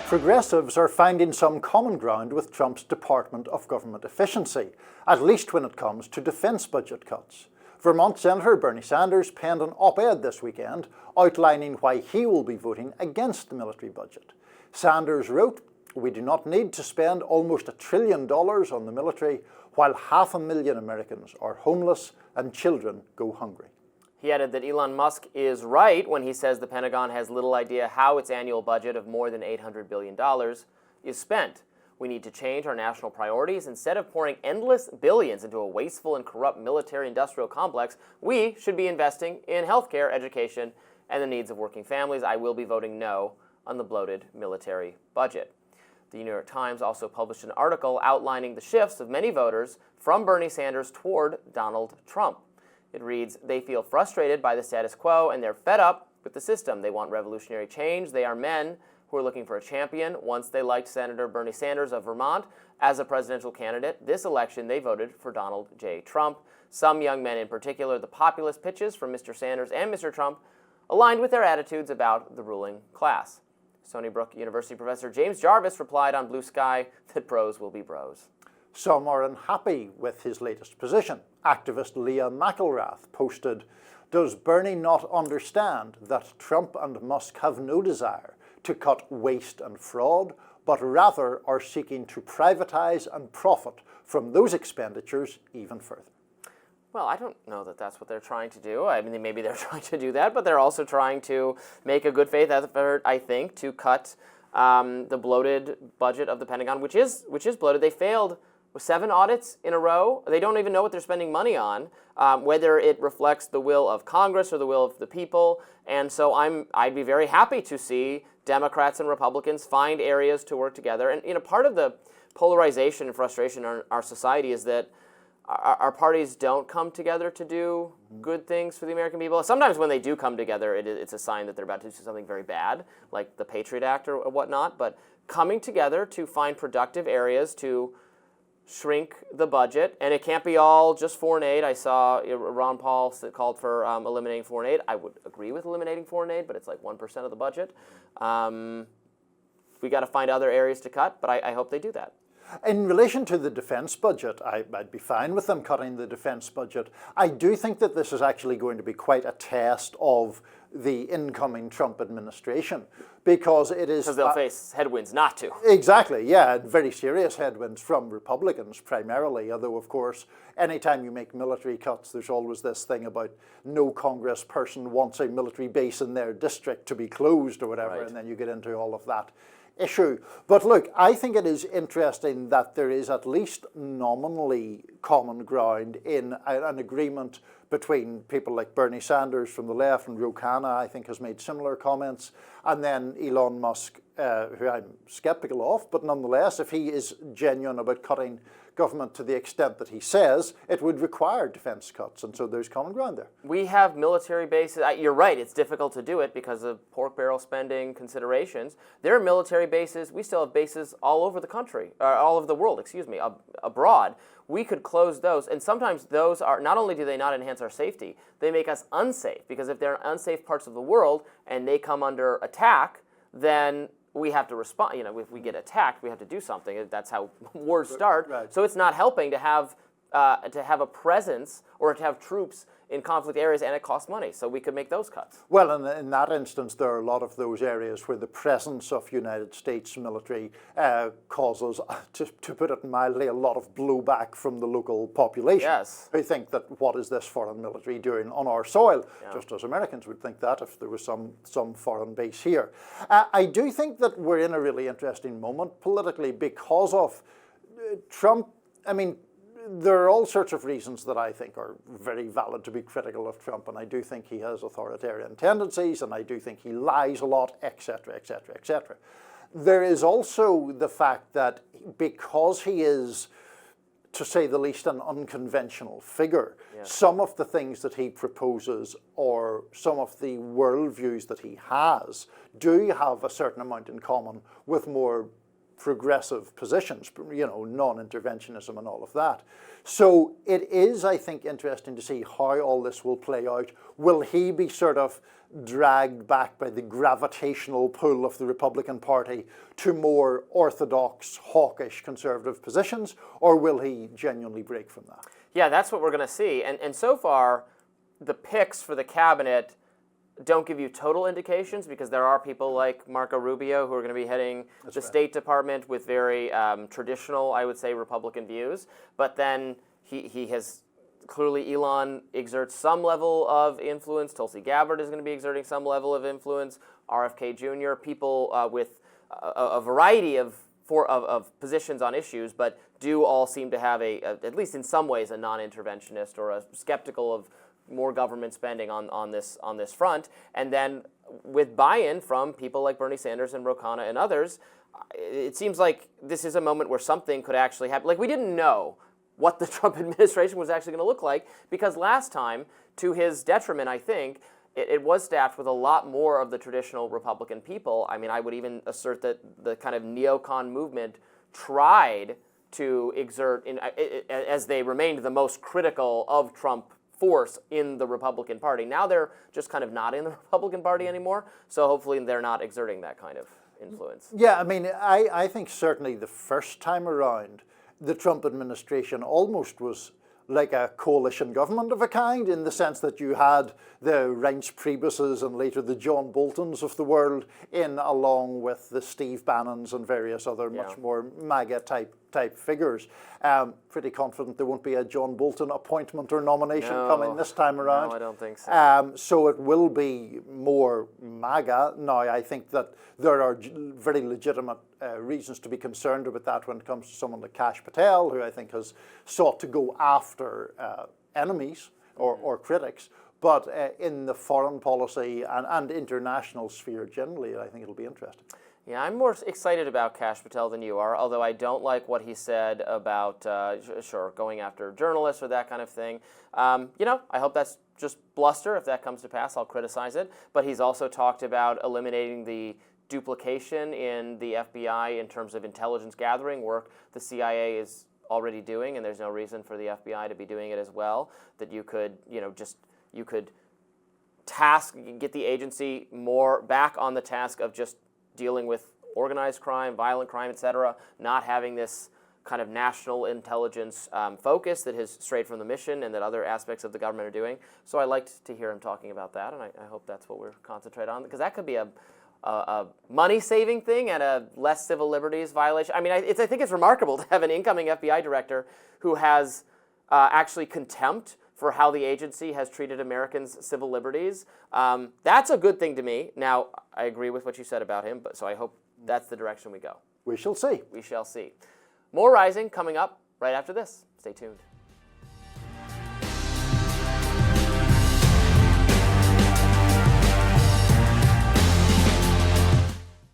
Progressives are finding some common ground with Trump's Department of Government Efficiency, at least when it comes to defence budget cuts. Vermont Senator Bernie Sanders penned an op-ed this weekend outlining why he will be voting against the military budget. Sanders wrote, "We do not need to spend almost $1 trillion on the military while 500,000 Americans are homeless and children go hungry." He added that Elon Musk is right when he says the Pentagon has little idea how its annual budget of more than $800 billion is spent. We need to change our national priorities. Instead of pouring endless billions into a wasteful and corrupt military-industrial complex, we should be investing in healthcare, education, and the needs of working families. I will be voting no on the bloated military budget. The New York Times also published an article outlining the shifts of many voters from Bernie Sanders toward Donald Trump. It reads, "They feel frustrated by the status quo and they're fed up with the system. They want revolutionary change. They are men who are looking for a champion. Once they liked Senator Bernie Sanders of Vermont as a presidential candidate, this election they voted for Donald J. Trump. Some young men in particular, the populist pitches from Mr. Sanders and Mr. Trump aligned with their attitudes about the ruling class." Stony Brook University professor James Jarvis replied on Blue Sky that bros will be bros. Some are unhappy with his latest position. Activist Leah McElrath posted, "Does Bernie not understand that Trump and Musk have no desire to cut waste and fraud, but rather are seeking to privatize and profit from those expenditures even further?" Well, I don't know that that's what they're trying to do. I mean, maybe they're trying to do that, but they're also trying to make a good faith effort, I think, to cut the bloated budget of the Pentagon, which is bloated. They failed with 7 audits in a row. They don't even know what they're spending money on, whether it reflects the will of Congress or the will of the people. And so I'd be very happy to see Democrats and Republicans find areas to work together. And part of the polarization and frustration in our society is that our parties don't come together to do good things for the American people. Sometimes when they do come together, it's a sign that they're about to do something very bad, like the Patriot Act or whatnot. But coming together to find productive areas to shrink the budget, and it can't be all just foreign aid. I saw Ron Paul called for eliminating foreign aid. I would agree with eliminating foreign aid, but it's like 1% of the budget. We got to find other areas to cut, but I hope they do that. In relation to the defence budget, I'd be fine with them cutting the defence budget. I do think that this is actually going to be quite a test of the incoming Trump administration, because it is... Because they'll face headwinds not to. Exactly, yeah, very serious headwinds from Republicans primarily, although of course anytime you make military cuts there's always this thing about no Congress person wants a military base in their district to be closed or whatever, right. And then you get into all of that issue. But look, I think it is interesting that there is at least nominally common ground in an agreement between people like Bernie Sanders from the left, and Ro Khanna, I think, has made similar comments, and then Elon Musk, who I'm skeptical of, but nonetheless, if he is genuine about cutting government to the extent that he says, it would require defence cuts, and so there's common ground there. We have military bases. You're right, it's difficult to do it because of pork barrel spending considerations. There are military bases. We still have bases all over the country, or all over the world, abroad. We could close those, and sometimes those are, not only do they not enhance our safety, they make us unsafe, because if they're in unsafe parts of the world and they come under attack, then we have to respond. If we get attacked, we have to do something. That's how wars start. Right. So it's not helping to have a presence or to have troops in conflict areas, and it costs money. So we could make those cuts. Well, in that instance, there are a lot of those areas where the presence of United States military causes, to put it mildly, a lot of blowback from the local population. Yes. Who think that, what is this foreign military doing on our soil? Yeah. Just as Americans would think that if there was some foreign base here. I do think that we're in a really interesting moment politically because of Trump. I mean, there are all sorts of reasons that I think are very valid to be critical of Trump, and I do think he has authoritarian tendencies, and I do think he lies a lot, etc., etc., etc. There is also the fact that because he is, to say the least, an unconventional figure, yeah. Some of the things that he proposes or some of the worldviews that he has do have a certain amount in common with more progressive positions, you know, non-interventionism and all of that. So it is, I think, interesting to see how all this will play out. Will he be sort of dragged back by the gravitational pull of the Republican Party to more orthodox, hawkish, conservative positions, or will he genuinely break from that? Yeah, that's what we're going to see. And so far, the picks for the cabinet don't give you total indications, because there are people like Marco Rubio who are going to be heading the State Department with very traditional, I would say, Republican views. But then he has clearly, Elon exerts some level of influence. Tulsi Gabbard is going to be exerting some level of influence. RFK Jr., people with a variety of positions on issues, but do all seem to have at least in some ways, a non-interventionist or a skeptical of more government spending on this front. And then with buy-in from people like Bernie Sanders and Ro Khanna and others, it seems like this is a moment where something could actually happen. Like, we didn't know what the Trump administration was actually going to look like, because last time, to his detriment, I think, it was staffed with a lot more of the traditional Republican people. I mean, I would even assert that the kind of neocon movement tried to exert, as they remained the most critical of Trump force in the Republican Party. Now they're just kind of not in the Republican Party anymore, so hopefully they're not exerting that kind of influence. Yeah, I mean, I think certainly the first time around, the Trump administration almost was like a coalition government of a kind, in the sense that you had the Reince Priebus's and later the John Boltons of the world in, along with the Steve Bannons and various other much more MAGA type figures. Pretty confident there won't be a John Bolton appointment or nomination coming this time around. No, I don't think so. So it will be more MAGA. Now, I think that there are very legitimate reasons to be concerned about that when it comes to someone like Kash Patel, who I think has sought to go after enemies or critics. But in the foreign policy and international sphere generally, I think it'll be interesting. Yeah, I'm more excited about Kash Patel than you are, although I don't like what he said about, going after journalists or that kind of thing. You know, I hope that's just bluster. If that comes to pass, I'll criticize it. But he's also talked about eliminating the duplication in the FBI in terms of intelligence gathering work the CIA is already doing, and there's no reason for the FBI to be doing it as well. That you could, you could get the agency more back on the task of just dealing with organized crime, violent crime, etc., not having this kind of national intelligence focus that has strayed from the mission and that other aspects of the government are doing. So I liked to hear him talking about that, and I hope that's what we're concentrate on, because that could be a money-saving thing and a less civil liberties violation. I mean, I think it's remarkable to have an incoming FBI director who has actually contempt for how the agency has treated Americans' civil liberties. That's a good thing to me. Now, I agree with what you said about him, but so I hope that's the direction we go. We shall see. We shall see. More Rising coming up right after this. Stay tuned.